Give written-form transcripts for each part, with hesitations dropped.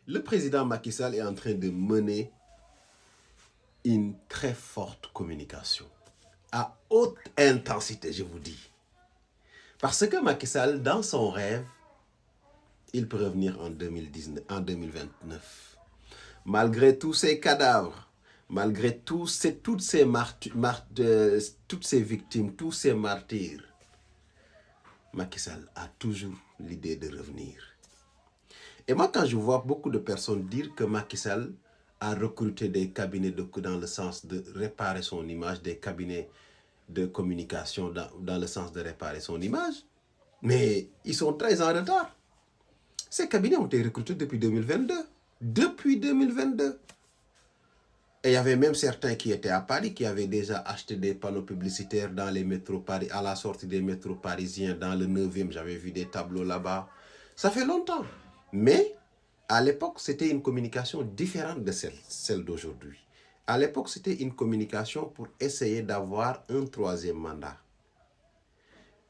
Le président Macky Sall est en train de mener une très forte communication à haute intensité, je vous dis. Parce que Macky Sall, dans son rêve, il peut revenir en 2029. Malgré tous ces cadavres, malgré toutes ces victimes, tous ces martyrs, Macky Sall a toujours l'idée de revenir. Et moi, quand je vois beaucoup de personnes dire que Macky Sall a recruté des cabinets dans le sens de réparer son image, des cabinets de communication dans le sens de réparer son image, mais ils sont très en retard. Ces cabinets ont été recrutés depuis 2022. Depuis 2022. Et il y avait même certains qui étaient à Paris, qui avaient déjà acheté des panneaux publicitaires dans les métros Paris, à la sortie des métros parisiens, dans le 9e, j'avais vu des tableaux là-bas. Ça fait longtemps. Mais à l'époque, c'était une communication différente de celle d'aujourd'hui. À l'époque, c'était une communication pour essayer d'avoir un troisième mandat.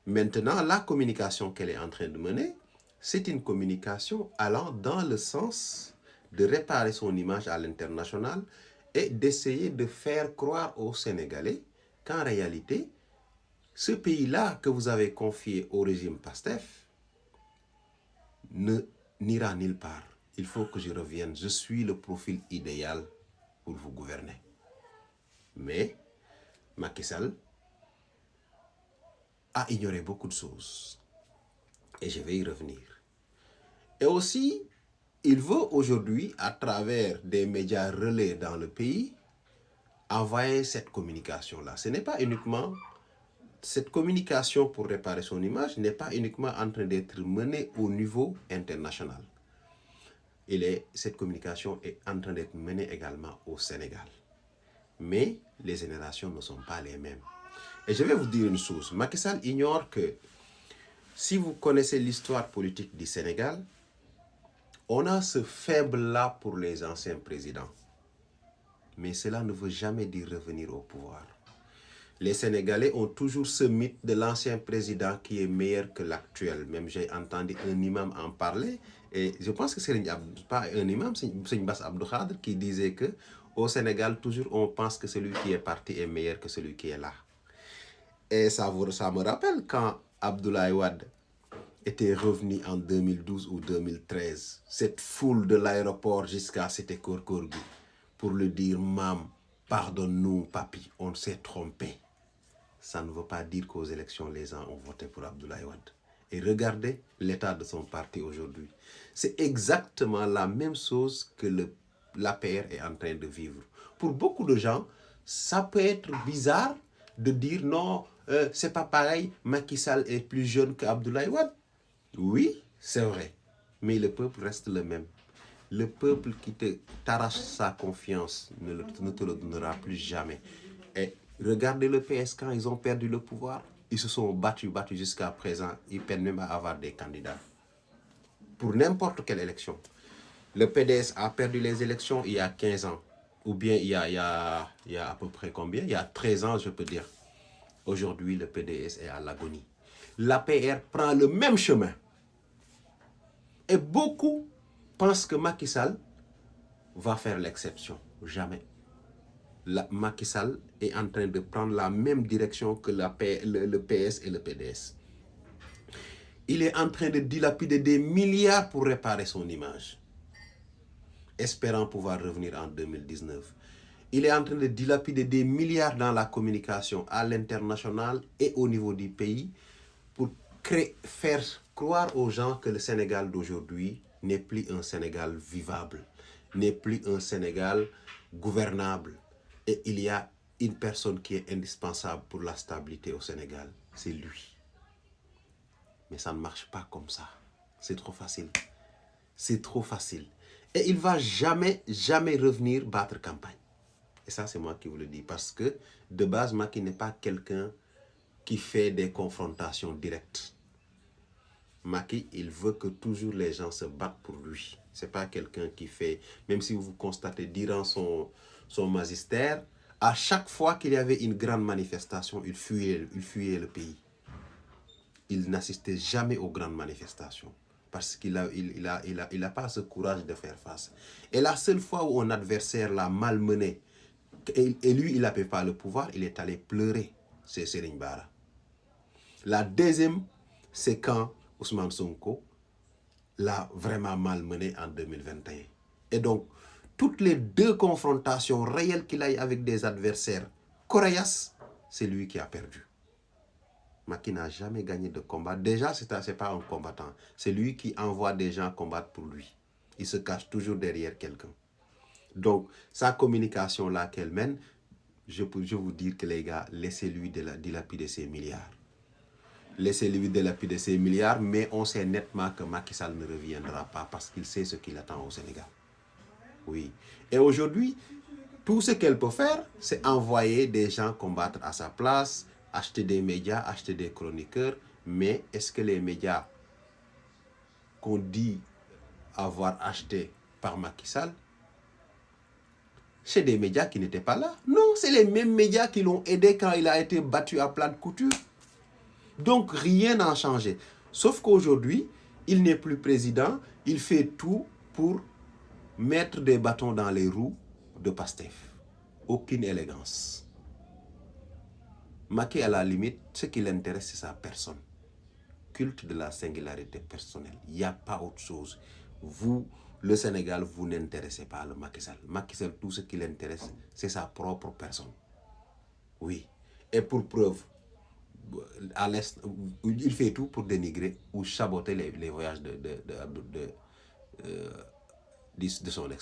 Maintenant, la communication qu'elle est en train de mener, c'est une communication allant dans le sens de réparer son image à l'international et d'essayer de faire croire aux Sénégalais qu'en réalité, ce pays-là que vous avez confié au régime PASTEF n'ira nulle part. Il faut que je revienne. Je suis le profil idéal pour vous gouverner. Mais Macky Sall a ignoré beaucoup de choses. Et je vais y revenir. Et aussi, il veut aujourd'hui, à travers des médias relais dans le pays, envoyer cette communication-là. Ce n'est pas uniquement... Cette communication pour réparer son image n'est pas uniquement en train d'être menée au niveau international. Cette communication est en train d'être menée également au Sénégal. Mais les générations ne sont pas les mêmes. Et je vais vous dire une chose. Macky Sall ignore que si vous connaissez l'histoire politique du Sénégal, on a ce faible-là pour les anciens présidents. Mais cela ne veut jamais dire revenir au pouvoir. Les Sénégalais ont toujours ce mythe de l'ancien président qui est meilleur que l'actuel. Même j'ai entendu un imam en parler. Et je pense que c'est pas un imam, c'est Bass Abdou Khadre qui disait que au Sénégal, toujours on pense que celui qui est parti est meilleur que celui qui est là. Et ça me rappelle quand Abdoulaye Wade était revenu en 2012 ou 2013. Cette foule de l'aéroport jusqu'à Cité Keur-Gorgui pour lui dire « Mam, pardonne-nous, papi, on s'est trompé ». Ça ne veut pas dire qu'aux élections, les gens ont voté pour Abdoulaye Wade. Et regardez l'état de son parti aujourd'hui. C'est exactement la même chose que l'APR est en train de vivre. Pour beaucoup de gens, ça peut être bizarre de dire non, c'est pas pareil, Macky Sall est plus jeune qu'Abdoulaye Wade. Oui, c'est vrai. Mais le peuple reste le même. Le peuple qui t'arrache sa confiance ne te le donnera plus jamais. Et regardez le PS quand ils ont perdu le pouvoir. Ils se sont battus jusqu'à présent. Ils peinent même à avoir des candidats. Pour n'importe quelle élection. Le PDS a perdu les élections il y a 15 ans. Ou bien il y a à peu près combien? Il y a 13 ans, je peux dire. Aujourd'hui, le PDS est à l'agonie. L'APR prend le même chemin. Et beaucoup pensent que Macky Sall va faire l'exception. Jamais. Macky Sall est en train de prendre la même direction que le PS et le PDS. Il est en train de dilapider des milliards pour réparer son image, espérant pouvoir revenir en 2019. Il est en train de dilapider des milliards dans la communication à l'international et au niveau du pays pour faire croire aux gens que le Sénégal d'aujourd'hui n'est plus un Sénégal vivable, n'est plus un Sénégal gouvernable. Et il y a une personne qui est indispensable pour la stabilité au Sénégal, c'est lui. Mais ça ne marche pas comme ça. C'est trop facile. C'est trop facile. Et il ne va jamais revenir battre campagne. Et ça, c'est moi qui vous le dis. Parce que, de base, Macky n'est pas quelqu'un qui fait des confrontations directes. Macky, il veut que toujours les gens se battent pour lui. Ce n'est pas quelqu'un qui fait... Même si vous constatez, durant son magistère, à chaque fois qu'il y avait une grande manifestation, il fuyait le pays. Il n'assistait jamais aux grandes manifestations. parce qu'il a pas ce courage de faire face. Et la seule fois où un adversaire l'a malmené, et lui, il n'avait pas le pouvoir, il est allé pleurer, c'est Serigne Bara. La deuxième, c'est quand Ousmane Sonko l'a vraiment malmené en 2021. Et donc, toutes les deux confrontations réelles qu'il a eues avec des adversaires coriaces, c'est lui qui a perdu. Macky n'a jamais gagné de combat. Déjà, ce n'est pas un combattant. C'est lui qui envoie des gens combattre pour lui. Il se cache toujours derrière quelqu'un. Donc, sa communication-là qu'elle mène, je peux vous dire que les gars, laissez-lui dilapider ses milliards. Laissez-lui dilapider ses milliards, mais on sait nettement que Macky Sall ne reviendra pas parce qu'il sait ce qu'il attend au Sénégal. Oui. Et aujourd'hui, tout ce qu'elle peut faire, c'est envoyer des gens combattre à sa place, acheter des médias, acheter des chroniqueurs. Mais est-ce que les médias qu'on dit avoir achetés par Macky Sall, c'est des médias qui n'étaient pas là? Non, c'est les mêmes médias qui l'ont aidé quand il a été battu à plat de couture. Donc rien n'a changé. Sauf qu'aujourd'hui, il n'est plus président, il fait tout pour mettre des bâtons dans les roues de Pastef. Aucune élégance. Macky, à la limite, ce qui l'intéresse, c'est sa personne. Culte de la singularité personnelle. Il n'y a pas autre chose. Vous, le Sénégal, vous n'intéressez pas le Macky Sall. Macky Sall, tout ce qui l'intéresse, c'est sa propre personne. Oui. Et pour preuve, à l'Est, il fait tout pour dénigrer ou saboter les voyages de son excellence.